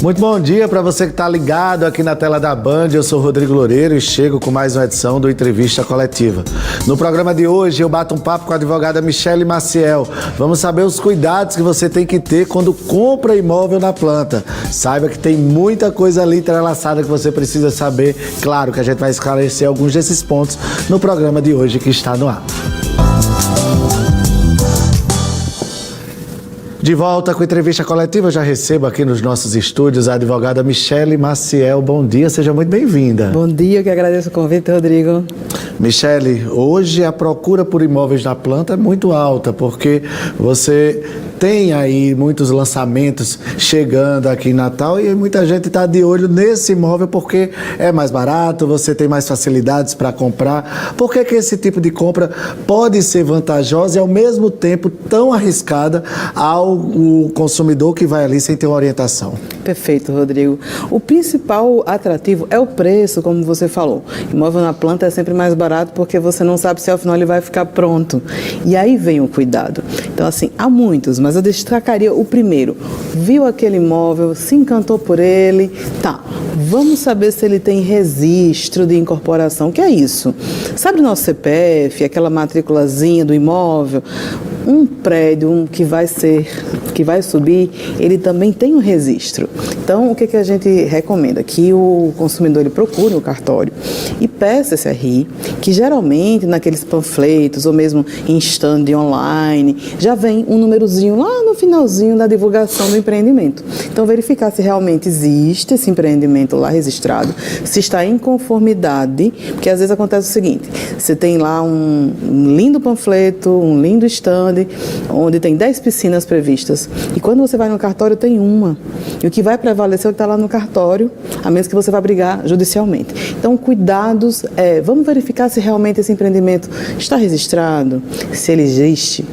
Muito bom dia para você que está ligado aqui na tela da Band. Eu sou Rodrigo Loureiro e chego com mais uma edição do Entrevista Coletiva. No programa de hoje eu bato um papo com a advogada Michele Maciel. Vamos saber os cuidados que você tem que ter quando compra imóvel na planta. Saiba que tem muita coisa ali entrelaçada que você precisa saber. Claro que a gente vai esclarecer alguns desses pontos no programa de hoje que está no ar. De volta com a entrevista coletiva, eu já recebo aqui nos nossos estúdios a advogada Michele Maciel. Bom dia, seja muito bem-vinda. Bom dia, eu que agradeço o convite, Rodrigo. Michele, hoje a procura por imóveis na planta é muito alta, porque você tem aí muitos lançamentos chegando aqui em Natal e muita gente está de olho nesse imóvel porque é mais barato, você tem mais facilidades para comprar. Por que esse tipo de compra pode ser vantajosa e ao mesmo tempo tão arriscada ao consumidor que vai ali sem ter uma orientação? Perfeito, Rodrigo. O principal atrativo é o preço, como você falou. Imóvel na planta é sempre mais barato porque você não sabe se ao final ele vai ficar pronto. E aí vem o cuidado. Então, assim, há muitos, mas eu destacaria o primeiro. Viu aquele imóvel, se encantou por ele, tá. Vamos saber se ele tem registro de incorporação. O que é isso? Sabe o nosso CPF, aquela matriculazinha do imóvel? Um prédio que vai subir, ele também tem um registro. Então, o que a gente recomenda? Que o consumidor ele procure o cartório e peça esse RI, que geralmente naqueles panfletos ou mesmo em stand online, já vem um númerozinho lá no finalzinho da divulgação do empreendimento. Então, verificar se realmente existe esse empreendimento lá registrado, se está em conformidade, porque às vezes acontece o seguinte, você tem lá um lindo panfleto, um lindo stand, onde tem 10 piscinas previstas. E quando você vai no cartório, tem uma. E o que vai prevalecer é o que está lá no cartório, a menos que você vá brigar judicialmente. Então, cuidados vamos verificar se realmente esse empreendimento está registrado, se ele existe.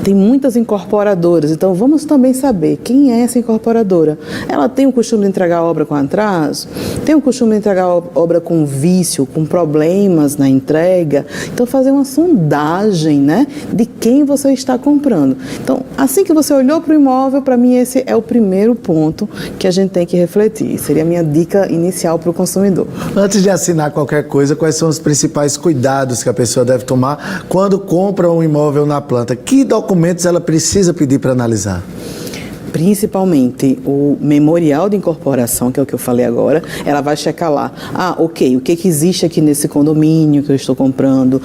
Tem muitas incorporadoras, então vamos também saber quem é essa incorporadora. Ela tem o costume de entregar a obra com atraso? Tem o costume de entregar a obra com vício, com problemas na entrega? Então, fazer uma sondagem, né, de quem você está comprando. Então, assim que você olhou para o imóvel, para mim esse é o primeiro ponto que a gente tem que refletir. Seria a minha dica inicial para o consumidor. Antes de assinar qualquer coisa, quais são os principais cuidados que a pessoa deve tomar quando compra um imóvel na planta? Que documentos ela precisa pedir para analisar? Principalmente o memorial de incorporação, que é o que eu falei agora, ela vai checar lá, o que existe aqui nesse condomínio que eu estou comprando,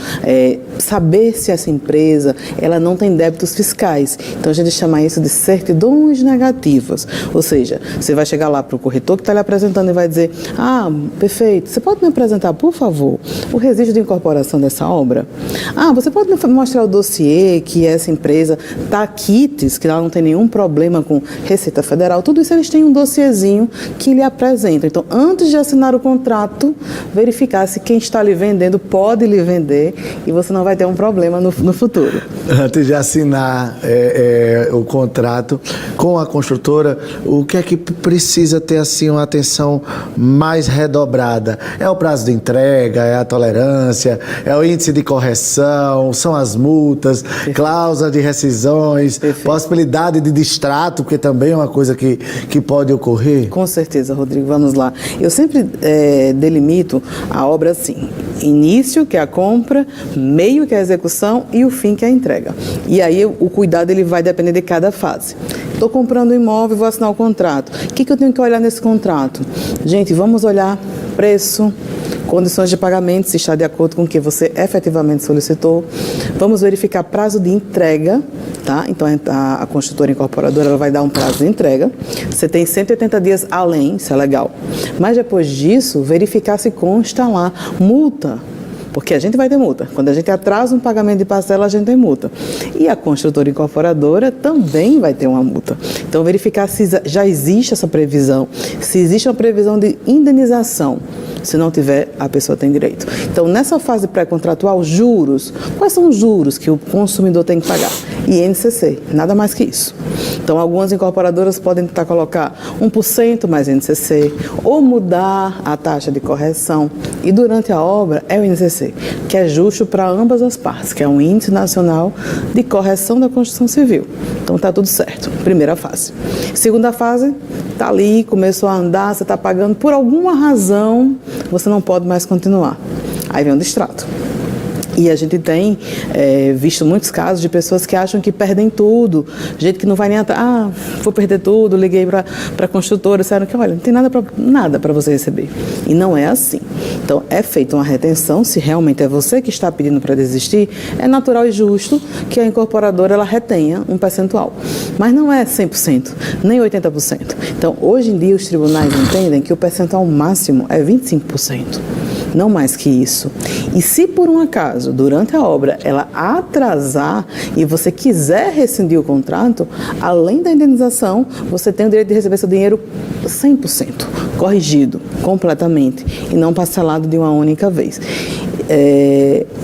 saber se essa empresa, ela não tem débitos fiscais. Então, a gente chama isso de certidões negativas, ou seja, você vai chegar lá para o corretor que está lhe apresentando e vai dizer, perfeito, você pode me apresentar, por favor, o registro de incorporação dessa obra? Você pode me mostrar o dossiê que essa empresa está quites, que ela não tem nenhum problema com Receita Federal, tudo isso eles têm um dossiezinho que lhe apresentam. Então, antes de assinar o contrato, verificar se quem está lhe vendendo pode lhe vender e você não vai ter um problema no futuro. Antes de assinar o contrato com a construtora, o que é que precisa ter assim uma atenção mais redobrada? É o prazo de entrega, é a tolerância, é o índice de correção, são as multas, perfeito, cláusula de rescisões, perfeito, possibilidade de distrato, porque também é uma coisa que pode ocorrer? Com certeza, Rodrigo, vamos lá. Eu sempre delimito a obra assim, início, que é a compra, meio, que é a execução, e o fim, que é a entrega. E aí o cuidado ele vai depender de cada fase. Estou comprando um imóvel e vou assinar o contrato. O que eu tenho que olhar nesse contrato? Gente, vamos olhar preço, condições de pagamento, se está de acordo com o que você efetivamente solicitou. Vamos verificar prazo de entrega, tá? Então, a construtora incorporadora ela vai dar um prazo de entrega. Você tem 180 dias além, isso é legal. Mas depois disso, verificar se consta lá multa. Porque a gente vai ter multa. Quando a gente atrasa um pagamento de parcela, a gente tem multa. E a construtora incorporadora também vai ter uma multa. Então, verificar se já existe essa previsão, se existe uma previsão de indenização. Se não tiver, a pessoa tem direito. Então, nessa fase pré-contratual, juros. Quais são os juros que o consumidor tem que pagar? INCC, nada mais que isso. Então, algumas incorporadoras podem tentar colocar 1% mais INCC ou mudar a taxa de correção. E durante a obra é o INCC, que é justo para ambas as partes, que é um Índice Nacional de Correção da Construção Civil. Então, está tudo certo. Primeira fase. Segunda fase, está ali, começou a andar, você está pagando, por alguma razão, você não pode mais continuar. Aí vem o distrato. E a gente tem visto muitos casos de pessoas que acham que perdem tudo, gente que não vai nem atrás, vou perder tudo, liguei para a construtora, disseram que, olha, não tem nada para você receber. E não é assim. Então, é feita uma retenção, se realmente é você que está pedindo para desistir, é natural e justo que a incorporadora ela retenha um percentual. Mas não é 100%, nem 80%. Então, hoje em dia, os tribunais entendem que o percentual máximo é 25%. Não mais que isso. E se por um acaso, durante a obra, ela atrasar e você quiser rescindir o contrato, além da indenização, você tem o direito de receber seu dinheiro 100%, corrigido, completamente, e não parcelado de uma única vez.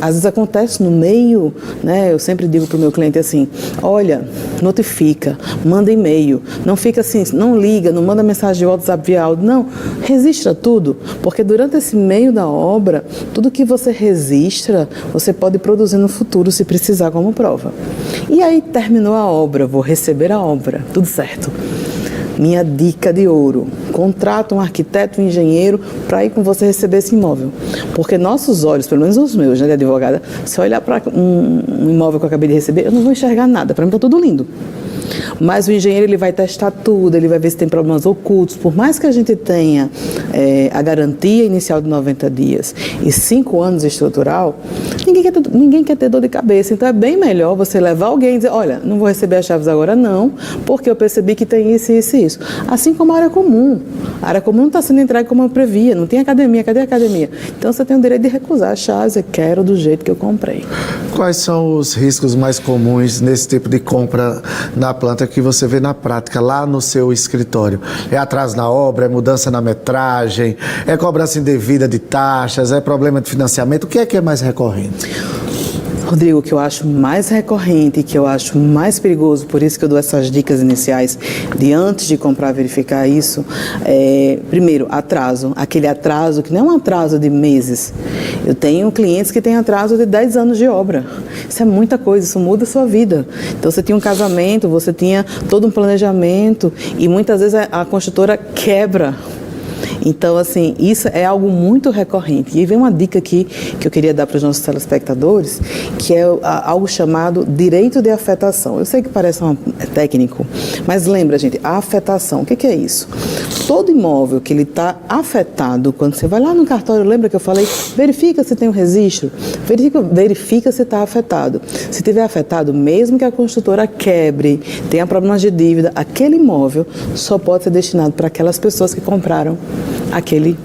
Às vezes acontece no meio, né? Eu sempre digo para o meu cliente assim, olha, notifica, manda e-mail, não fica assim, não liga, não manda mensagem de WhatsApp via áudio, não, registra tudo, porque durante esse meio da obra, tudo que você registra, você pode produzir no futuro se precisar como prova. E aí terminou a obra, vou receber a obra, tudo certo. Minha dica de ouro, contrata um arquiteto, um engenheiro para ir com você receber esse imóvel. Porque nossos olhos, pelo menos os meus, né, de advogada, se eu olhar para um imóvel que eu acabei de receber, eu não vou enxergar nada, para mim está tudo lindo. Mas o engenheiro ele vai testar tudo, ele vai ver se tem problemas ocultos. Por mais que a gente tenha a garantia inicial de 90 dias e 5 anos estrutural, ninguém quer ter dor de cabeça. Então é bem melhor você levar alguém e dizer, olha, não vou receber as chaves agora não, porque eu percebi que tem isso, isso e isso. Assim como a área comum. A área comum não está sendo entregue como eu previa, não tem academia, cadê a academia? Então você tem o direito de recusar as chaves, eu quero do jeito que eu comprei. Quais são os riscos mais comuns nesse tipo de compra na planta que você vê na prática, lá no seu escritório? É atraso na obra, é mudança na metragem, é cobrança indevida de taxas, é problema de financiamento? O que é mais recorrente? Rodrigo, o que eu acho mais recorrente e que eu acho mais perigoso, por isso que eu dou essas dicas iniciais de antes de comprar, verificar isso, primeiro, atraso. Aquele atraso que não é um atraso de meses. Eu tenho clientes que têm atraso de 10 anos de obra. Isso é muita coisa, isso muda a sua vida. Então, você tinha um casamento, você tinha todo um planejamento e muitas vezes a construtora quebra. Então, assim, isso é algo muito recorrente. E vem uma dica aqui que eu queria dar para os nossos telespectadores, que é algo chamado direito de afetação. Eu sei que parece técnico, mas lembra, gente, a afetação, o que é isso? Todo imóvel que ele está afetado, quando você vai lá no cartório, lembra que eu falei, verifica se tem um registro, verifica se está afetado. Se tiver afetado, mesmo que a construtora quebre, tenha problemas de dívida, aquele imóvel só pode ser destinado para aquelas pessoas que compraram aquele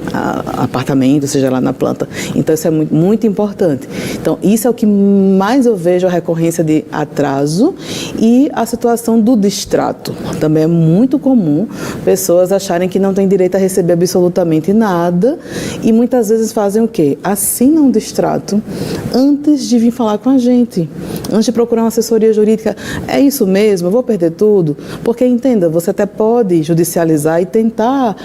apartamento, seja lá na planta. Então, isso é muito, muito importante. Então, isso é o que mais eu vejo a recorrência de atraso e a situação do distrato. Também é muito comum pessoas acharem que não têm direito a receber absolutamente nada e muitas vezes fazem o quê? Assinam um distrato antes de vir falar com a gente, antes de procurar uma assessoria jurídica. É isso mesmo? Eu vou perder tudo? Porque, entenda, você até pode judicializar e tentar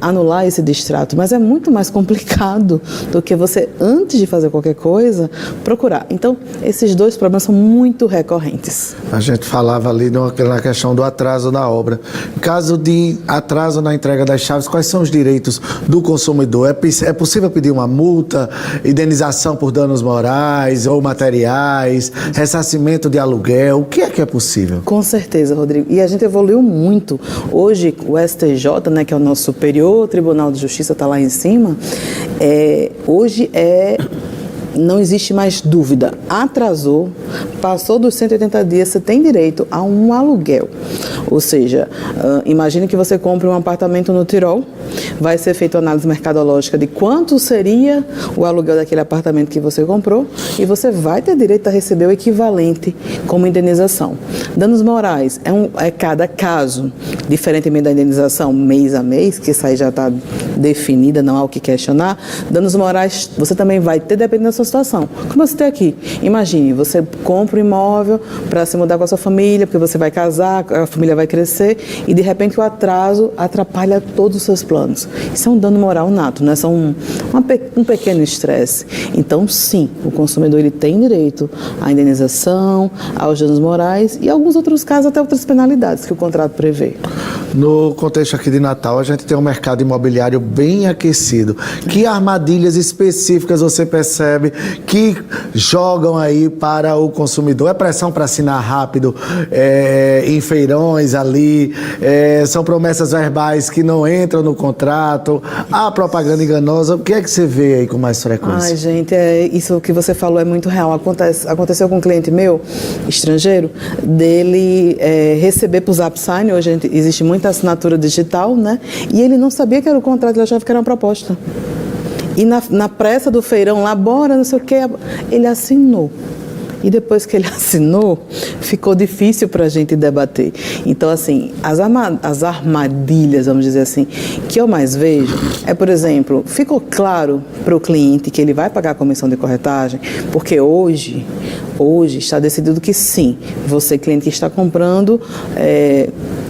anular esse distrato, mas é muito mais complicado do que você, antes de fazer qualquer coisa, procurar. Então, esses dois problemas são muito recorrentes. A gente falava ali na questão do atraso na obra. Em caso de atraso na entrega das chaves, quais são os direitos do consumidor? É possível pedir uma multa, indenização por danos morais ou materiais, ressarcimento de aluguel? O que é possível? Com certeza, Rodrigo. E a gente evoluiu muito. Hoje, o STJ, né, que é o nosso superior Tribunal de Justiça, está lá em cima, hoje não existe mais dúvida. Atrasou, passou dos 180 dias, você tem direito a um aluguel. Ou seja, imagine que você compre um apartamento no Tirol, vai ser feita uma análise mercadológica de quanto seria o aluguel daquele apartamento que você comprou e você vai ter direito a receber o equivalente como indenização. Danos morais é cada caso, diferentemente da indenização mês a mês, que isso aí já está definida, não há o que questionar. Danos morais, você também vai ter, dependendo da sua situação. Como eu citei aqui, imagine, você compra um imóvel para se mudar com a sua família, porque você vai casar, a família vai crescer, e de repente o atraso atrapalha todos os seus planos. Isso é um dano moral nato, né? São um pequeno estresse. Então, sim, o consumidor ele tem direito à indenização, aos danos morais e, em alguns outros casos, até outras penalidades que o contrato prevê. No contexto aqui de Natal, a gente tem um mercado imobiliário bem aquecido. Que armadilhas específicas você percebe que jogam aí para o consumidor? É pressão para assinar rápido, em feirões ali, são promessas verbais que não entram no contrato, há propaganda enganosa. O que é que você vê aí com mais frequência? Ai, gente, isso que você falou é muito real. Aconteceu com um cliente meu, estrangeiro, dele receber por Zap Sign. Hoje existe muita assinatura digital, né? E ele não sabia que era o contrato, ele achava que era uma proposta. E na pressa do feirão lá, bora, não sei o que, ele assinou. E depois que ele assinou, ficou difícil para a gente debater. Então, assim, as armadilhas, vamos dizer assim, que eu mais vejo é, por exemplo, ficou claro para o cliente que ele vai pagar a comissão de corretagem, porque hoje está decidido que sim, você, cliente que está comprando,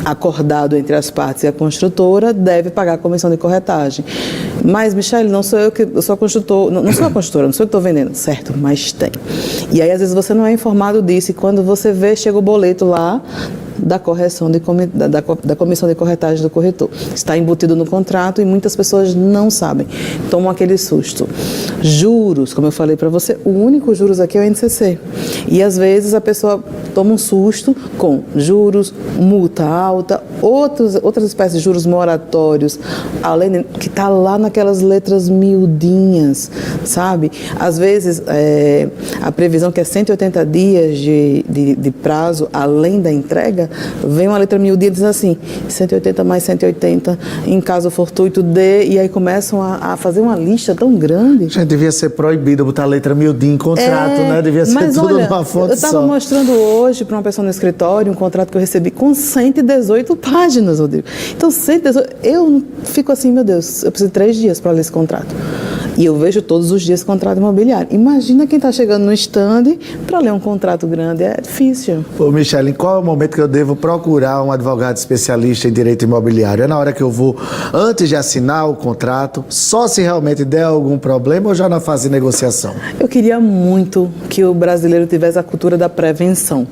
acordado entre as partes e a construtora, deve pagar a comissão de corretagem. Mas, Michele, não sou eu que sou a construtora, não sou a construtora, não sou eu que estou vendendo. Certo, mas tem. E aí, às vezes, você não é informado disso, e quando você vê, chega o boleto lá da correção da comissão de corretagem do corretor. Está embutido no contrato e muitas pessoas não sabem, tomam aquele susto. Juros, como eu falei para você, o único juros aqui é o INCC. E às vezes a pessoa toma um susto com juros, multa alta, outras espécies de juros moratórios, além que está lá naquelas letras miudinhas, sabe? Às vezes a previsão que é 180 dias de prazo, além da entrega, vem uma letra miudinha e diz assim, 180 mais 180, em caso fortuito de, e aí começam a fazer uma lista tão grande. Gente, devia ser proibido botar letra miudinha em contrato, né? Devia ser tudo numa fonte só. Eu estava mostrando hoje para uma pessoa no escritório um contrato que eu recebi com 118 páginas, Rodrigo. Então, 118, eu fico assim, meu Deus, eu preciso de 3 dias para ler esse contrato. E eu vejo todos os dias contrato imobiliário. Imagina quem está chegando no stand para ler um contrato grande, é difícil. Ô, Michele, qual é o momento que eu devo procurar um advogado especialista em direito imobiliário? É na hora que eu vou, antes de assinar o contrato, só se realmente der algum problema ou já na fase de negociação? Eu queria muito que o brasileiro tivesse a cultura da prevenção,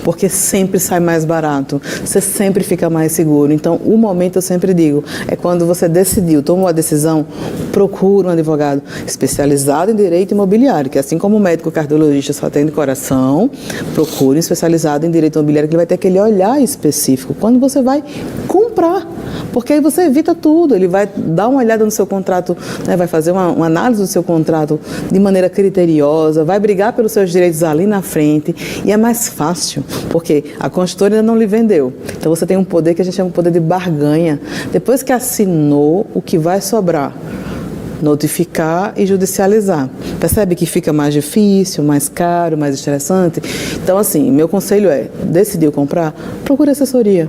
porque sempre sai mais barato, você sempre fica mais seguro. Então, o momento, eu sempre digo, é quando você decidiu, tomou a decisão, procura um advogado especializado em direito imobiliário, que assim como o médico cardiologista só atende coração, procure um especializado em direito imobiliário, que ele vai ter aquele olhar específico quando você vai comprar, porque aí você evita tudo. Ele vai dar uma olhada no seu contrato, né, vai fazer uma análise do seu contrato de maneira criteriosa, vai brigar pelos seus direitos ali na frente, e é mais fácil, porque a consultora ainda não lhe vendeu. Então você tem um poder que a gente chama de poder de barganha. Depois que assinou, o que vai sobrar? Notificar e judicializar. Percebe que fica mais difícil, mais caro, mais estressante? Então, assim, meu conselho é, decidiu comprar? Procure assessoria.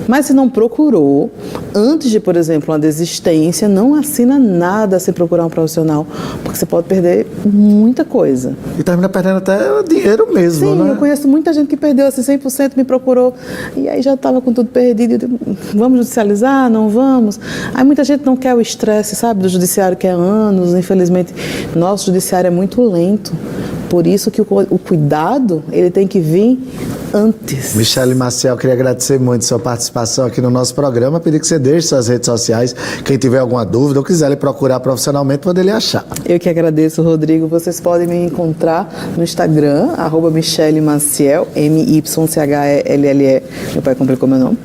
Mas se não procurou, antes de, por exemplo, uma desistência, não assina nada sem procurar um profissional, porque você pode perder muita coisa. E termina perdendo até dinheiro mesmo, Sim, né? Eu conheço muita gente que perdeu assim 100%, me procurou, e aí já estava com tudo perdido. Eu digo, vamos judicializar? Não vamos? Aí muita gente não quer o estresse, sabe, do judiciário, que é anos. Infelizmente, nosso judiciário é muito lento. Por isso que o cuidado, ele tem que vir antes. Michele Maciel, queria agradecer muito a sua participação aqui no nosso programa, pedir que você deixe suas redes sociais, quem tiver alguma dúvida ou quiser lhe procurar profissionalmente, poder lhe achar. Eu que agradeço, Rodrigo. Vocês podem me encontrar no Instagram, @Michele Maciel, MYCHELLE, meu pai complicou meu nome,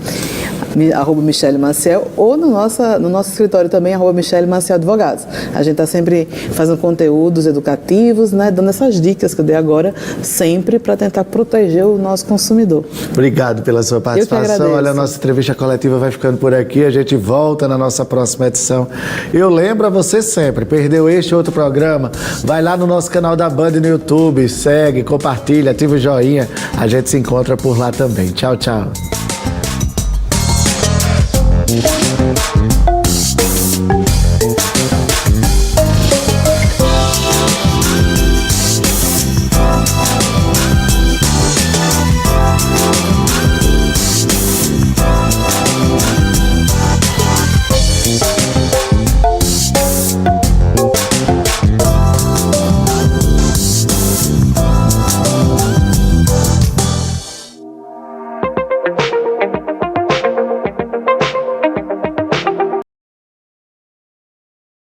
@Michele Maciel, ou no nosso escritório também, @Michele Maciel Advogados. A gente está sempre fazendo conteúdos educativos, né, dando essas dicas que eu dei agora, sempre para tentar proteger o nosso consumidor. Obrigado pela sua participação. Olha, a nossa entrevista coletiva vai ficando por aqui, a gente volta na nossa próxima edição. Eu lembro a você sempre, perdeu este outro programa, vai lá no nosso canal da Band no YouTube, segue, compartilha, ativa o joinha, a gente se encontra por lá também. Tchau, tchau.